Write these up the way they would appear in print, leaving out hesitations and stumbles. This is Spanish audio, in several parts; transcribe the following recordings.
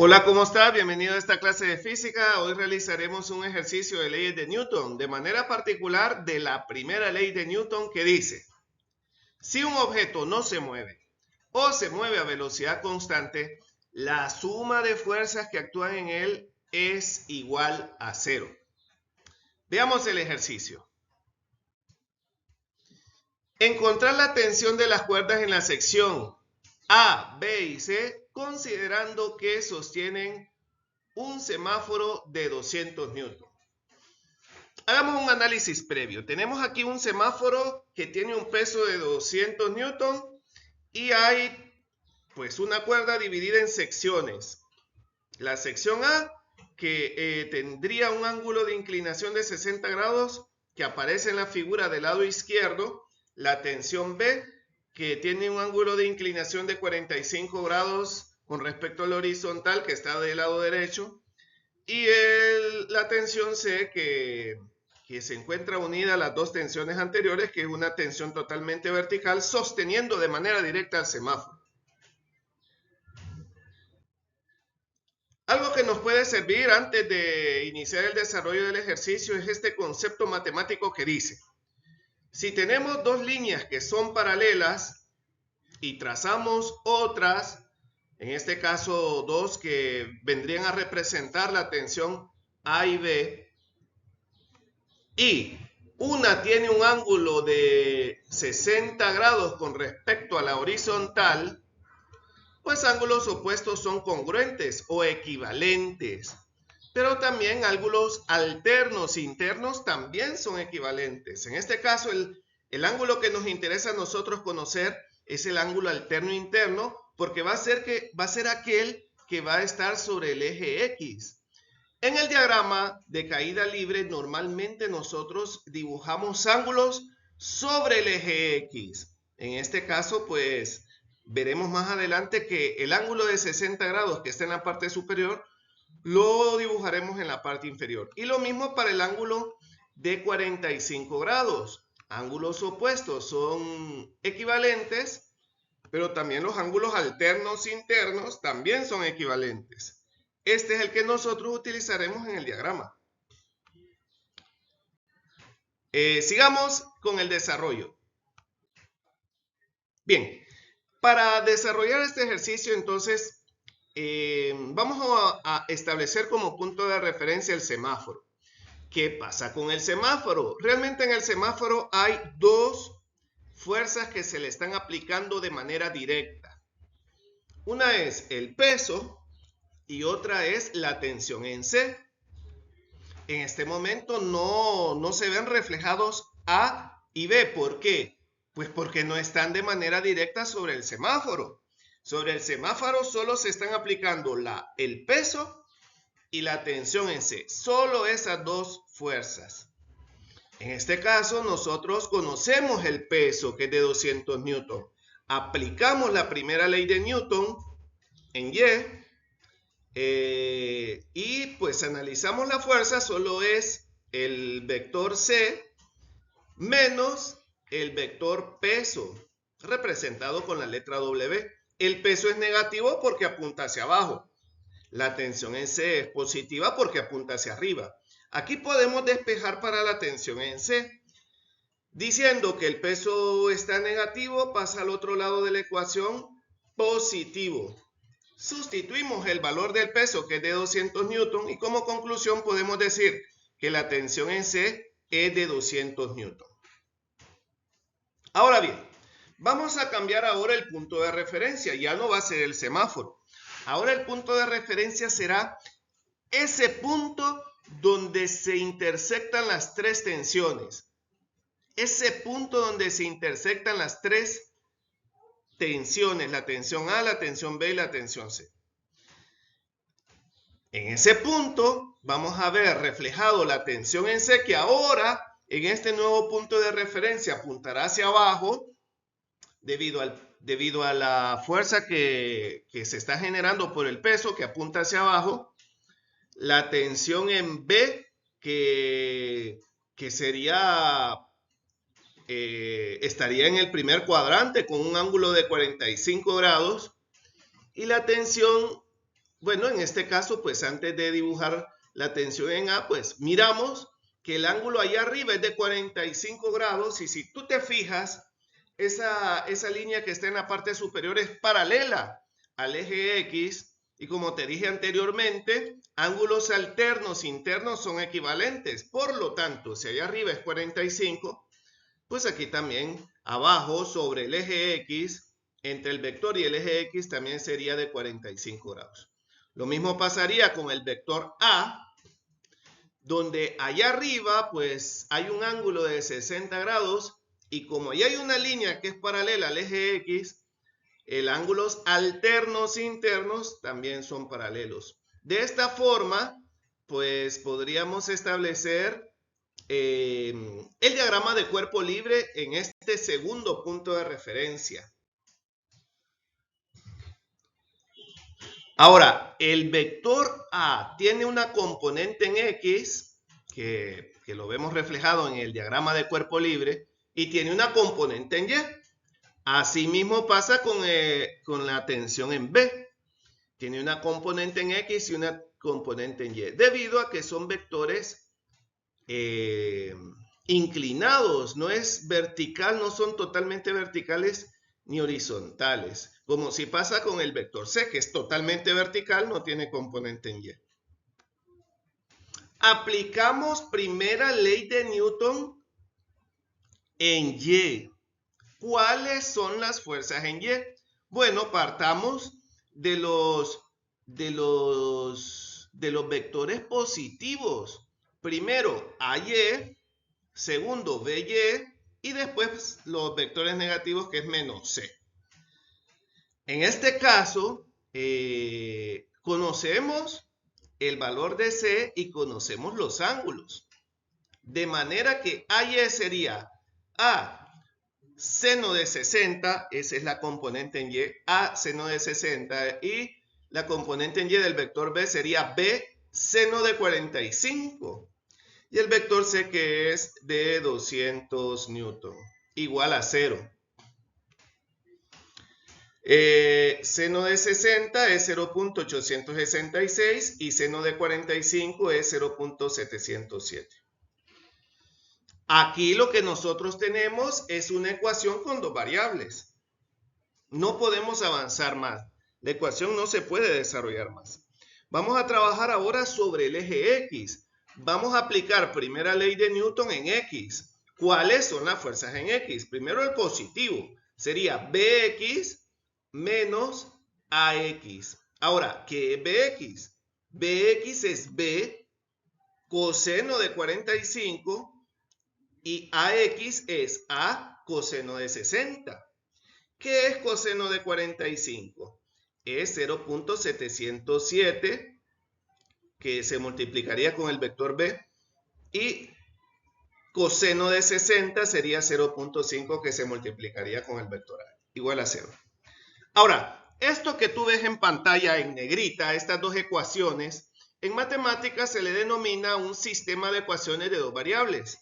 Hola, ¿cómo está? Bienvenido a esta clase de física. Hoy realizaremos un ejercicio de leyes de Newton, de manera particular de la primera ley de Newton que dice: si un objeto no se mueve o se mueve a velocidad constante, la suma de fuerzas que actúan en él es igual a cero. Veamos el ejercicio. Encontrar la tensión de las cuerdas en la sección A, B y C, considerando que sostienen un semáforo de 200 newton. Hagamos un análisis previo. Tenemos aquí un semáforo que tiene un peso de 200 newton y hay pues una cuerda dividida en secciones. La sección A que tendría un ángulo de inclinación de 60 grados que aparece en la figura del lado izquierdo. La tensión B que tiene un ángulo de inclinación de 45 grados con respecto al horizontal que está del lado derecho. Y la tensión C que se encuentra unida a las dos tensiones anteriores, que es una tensión totalmente vertical sosteniendo de manera directa al semáforo. Algo que nos puede servir antes de iniciar el desarrollo del ejercicio es este concepto matemático que dice: si tenemos dos líneas que son paralelas y trazamos otras, en este caso dos que vendrían a representar la tensión A y B, y una tiene un ángulo de 60 grados con respecto a la horizontal, pues ángulos opuestos son congruentes o equivalentes. Pero también ángulos alternos internos también son equivalentes. En este caso, el ángulo que nos interesa a nosotros conocer es el ángulo alterno interno, porque va a ser aquel que va a estar sobre el eje X. En el diagrama de caída libre, normalmente nosotros dibujamos ángulos sobre el eje X. En este caso, pues, veremos más adelante que el ángulo de 60 grados que está en la parte superior, lo dibujaremos en la parte inferior. Y lo mismo para el ángulo de 45 grados. Ángulos opuestos son equivalentes, pero también los ángulos alternos internos también son equivalentes. Este es el que nosotros utilizaremos en el diagrama. Sigamos con el desarrollo. Bien, para desarrollar este ejercicio, entonces, vamos a establecer como punto de referencia el semáforo. ¿Qué pasa con el semáforo? Realmente en el semáforo hay dos fuerzas que se le están aplicando de manera directa. Una es el peso y otra es la tensión en C. En este momento no se ven reflejados A y B. ¿Por qué? Pues porque no están de manera directa sobre el semáforo. Sobre el semáforo solo se están aplicando el peso y la tensión en C. Solo esas dos fuerzas. En este caso, nosotros conocemos el peso, que es de 200 newton. Aplicamos la primera ley de Newton en Y. Y pues analizamos la fuerza, solo es el vector C menos el vector peso, representado con la letra W. El peso es negativo porque apunta hacia abajo. La tensión en C es positiva porque apunta hacia arriba. Aquí podemos despejar para la tensión en C. Diciendo que el peso está negativo, pasa al otro lado de la ecuación positivo. Sustituimos el valor del peso, que es de 200 newton, y como conclusión podemos decir que la tensión en C es de 200 newton. Ahora bien, vamos a cambiar ahora el punto de referencia. Ya no va a ser el semáforo. Ahora el punto de referencia será ese punto donde se intersectan las tres tensiones. Ese punto donde se intersectan las tres tensiones, la tensión A, la tensión B y la tensión C. En ese punto vamos a ver reflejado la tensión en C, que ahora en este nuevo punto de referencia apuntará hacia abajo debido a la fuerza que se está generando por el peso que apunta hacia abajo. La tensión en B que estaría en el primer cuadrante con un ángulo de 45 grados, y la tensión Bueno, en este caso, pues antes de dibujar la tensión en A, pues miramos que el ángulo allá arriba es de 45 grados y si tú te fijas, esa línea que está en la parte superior es paralela al eje X y como te dije anteriormente, ángulos alternos internos son equivalentes. Por lo tanto, si allá arriba es 45, pues aquí también abajo sobre el eje X, entre el vector y el eje X también sería de 45 grados. Lo mismo pasaría con el vector A, donde allá arriba pues hay un ángulo de 60 grados y como allá hay una línea que es paralela al eje X, los ángulos alternos internos también son paralelos. De esta forma, pues podríamos establecer el diagrama de cuerpo libre en este segundo punto de referencia. Ahora, el vector A tiene una componente en X, que lo vemos reflejado en el diagrama de cuerpo libre, y tiene una componente en Y. Asimismo pasa con la tensión en B. Tiene una componente en X y una componente en Y, debido a que son vectores inclinados, no es vertical, no son totalmente verticales ni horizontales, como si pasa con el vector C, que es totalmente vertical, no tiene componente en Y. Aplicamos primera ley de Newton en Y. ¿Cuáles son las fuerzas en Y? Bueno, partamos de los vectores positivos. Primero, AY, segundo, BY, y después los vectores negativos, que es menos C. En este caso, conocemos el valor de C y conocemos los ángulos. De manera que AY sería A seno de 60, esa es la componente en Y, A seno de 60, y la componente en Y del vector B sería B seno de 45. Y el vector C, que es de 200 newton, igual a 0. Seno de 60 es 0.866 y seno de 45 es 0.707. Aquí lo que nosotros tenemos es una ecuación con dos variables. No podemos avanzar más. La ecuación no se puede desarrollar más. Vamos a trabajar ahora sobre el eje X. Vamos a aplicar primera ley de Newton en X. ¿Cuáles son las fuerzas en X? Primero el positivo. Sería BX menos AX. Ahora, ¿qué es BX? BX es B coseno de 45 y AX es A coseno de 60. ¿Qué es coseno de 45? Es 0.707 que se multiplicaría con el vector B y coseno de 60 sería 0.5 que se multiplicaría con el vector A, igual a 0. Ahora, esto que tú ves en pantalla en negrita, estas dos ecuaciones, en matemáticas se le denomina un sistema de ecuaciones de dos variables.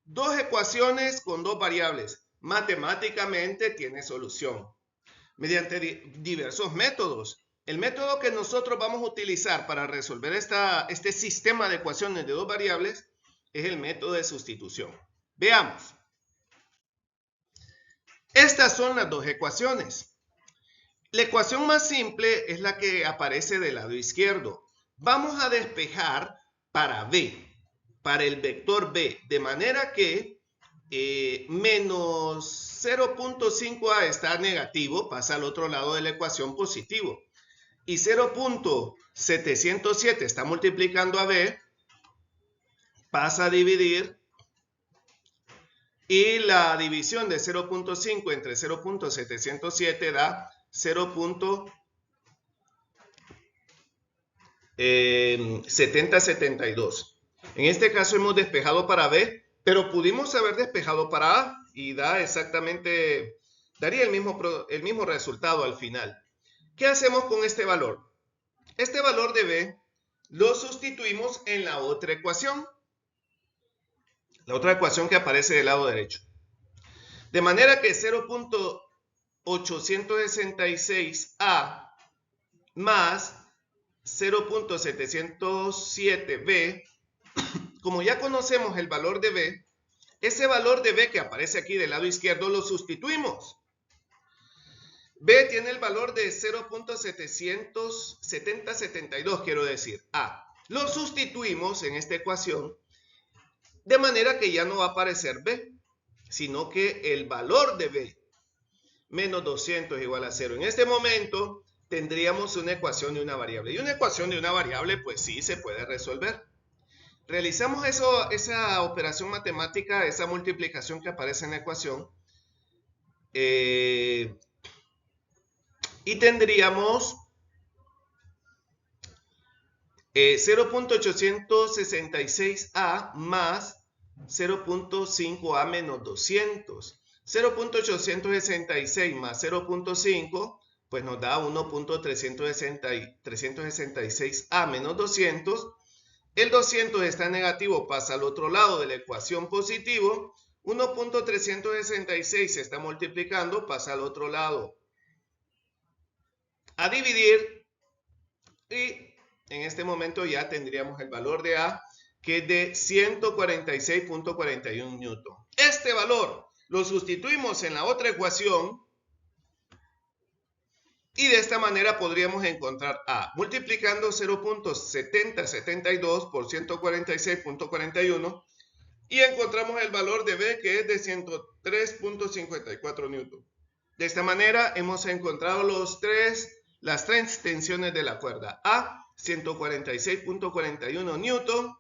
Dos ecuaciones con dos variables. Matemáticamente tiene solución mediante diversos métodos. El método que nosotros vamos a utilizar para resolver este sistema de ecuaciones de dos variables es el método de sustitución. Veamos. Estas son las dos ecuaciones. La ecuación más simple es la que aparece del lado izquierdo. Vamos a despejar para B, para el vector B, de manera que menos 0.5a está negativo, pasa al otro lado de la ecuación positivo. Y 0.707 está multiplicando a B, pasa a dividir. Y la división de 0.5 entre 0.707 da 0.7072. En este caso hemos despejado para B, pero pudimos haber despejado para A y daría el mismo resultado al final. ¿Qué hacemos con este valor? Este valor de B lo sustituimos en la otra ecuación. La otra ecuación que aparece del lado derecho. De manera que 0.866A más 0.707B, como ya conocemos el valor de B, ese valor de B que aparece aquí del lado izquierdo lo sustituimos. B tiene el valor de 0.772, quiero decir, A. Lo sustituimos en esta ecuación de manera que ya no va a aparecer B, sino que el valor de B menos 200 es igual a 0. En este momento tendríamos una ecuación de una variable. Y una ecuación de una variable, pues sí, se puede resolver. Realizamos esa operación matemática, esa multiplicación que aparece en la ecuación. Y tendríamos 0.866A más 0.5A menos 200. 0.866 más 0.5 pues nos da 1.366A menos 200. El 200 está negativo, pasa al otro lado de la ecuación positivo. 1.366 se está multiplicando, pasa al otro lado a dividir, y en este momento ya tendríamos el valor de A, que es de 146.41 newton. Este valor lo sustituimos en la otra ecuación y de esta manera podríamos encontrar A multiplicando 0.7072 por 146.41 y encontramos el valor de B, que es de 103.54 newton. De esta manera hemos encontrado las tres tensiones de la cuerda. A, 146.41 newton,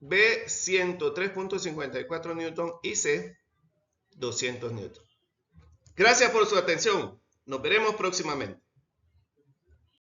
B, 103.54 newton y C, 200 newton. Gracias por su atención. Nos veremos próximamente.